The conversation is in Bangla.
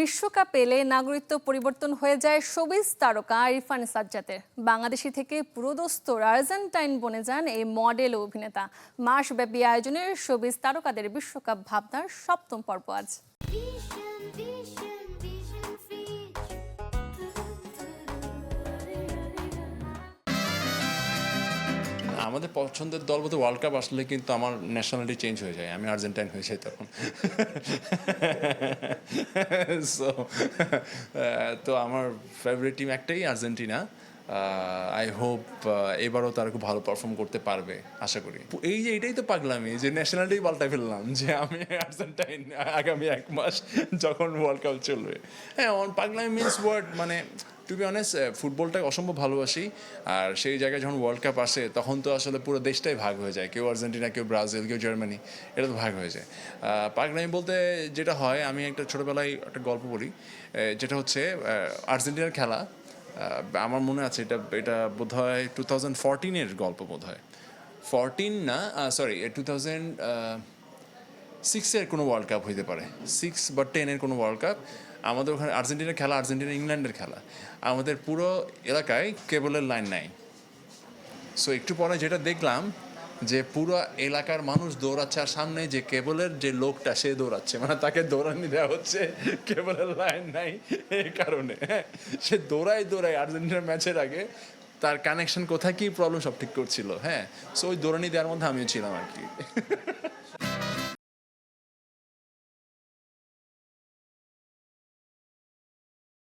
বিশ্বকাপ এলে নাগরিকত্ব পরিবর্তন হয়ে যায় শোবিজ তারকা ইরফান সাজ্জাদের। বাংলাদেশি থেকে পুরোদস্তুর আর্জেন্টাইন বনে যান এই মডেল ও অভিনেতা। মাসব্যাপী আয়োজনের শোবিজ তারকাদের বিশ্বকাপ ভাবনার সপ্তম পর্ব আজ। আমাদের পছন্দের দল বলতে ওয়ার্ল্ড কাপ আসলে কিন্তু আমার ন্যাশনালিটি চেঞ্জ হয়ে যায়, আমি আর্জেন্টাইন হয়ে যাই তখন। সো তো আমার ফেভারিট টিম একটাই, আর্জেন্টিনা। আই হোপ এবারও তারা খুব ভালো পারফর্ম করতে পারবে আশা করি। এই যে এটাই তো পাগলামি যে ন্যাশনালিটি পাল্টাই ফেললাম, যে আমি আর্জেন্টাইন আগামী 1 মাস যখন ওয়ার্ল্ড কাপ চলবে। হ্যাঁ, পাগলামি মিনস ওয়ার্ড, মানে টু বি অনেস্ট ফুটবলটাকে অসম্ভব ভালোবাসি। আর সেই জায়গায় যখন ওয়ার্ল্ড কাপ আসে তখন তো আসলে পুরো দেশটাই ভাগ হয়ে যায়, কেউ আর্জেন্টিনা, কেউ ব্রাজিল, কেউ জার্মানি, এটা তো ভাগ হয়ে যায়। পাগলামি বলতে যেটা হয়, আমি একটা ছোটোবেলায় একটা গল্প বলি, যেটা হচ্ছে আর্জেন্টিনার খেলা। আমার মনে আছে এটা এটা বোধ হয় 2014-এর গল্প, বোধ হয় 14 না, সরি 2006-এর কোনো ওয়ার্ল্ড কাপ হইতে পারে, 6 বা 10-এর কোনো ওয়ার্ল্ড কাপ। আমাদের ওখানে আর্জেন্টিনার খেলা, আর্জেন্টিনা ইংল্যান্ডের খেলা। আমাদের পুরো এলাকায় কেবলের লাইন নাই। সো একটু পরে যেটা দেখলাম যে পুরো এলাকার মানুষ দৌড়াচ্ছে, আর সামনে যে কেবলের যে লোকটা সে দৌড়াচ্ছে, মানে তাকে দৌড়ানি দেওয়া হচ্ছে, কেবলের লাইন নাই এই কারণে। হ্যাঁ, সে দৌড়ায় আর্জেন্টিনার ম্যাচের আগে তার কানেকশন কোথায় কী প্রবলেম সব ঠিক করছিল। হ্যাঁ, সো ওই দৌড়ানি দেওয়ার মধ্যে আমিও ছিলাম আর কি।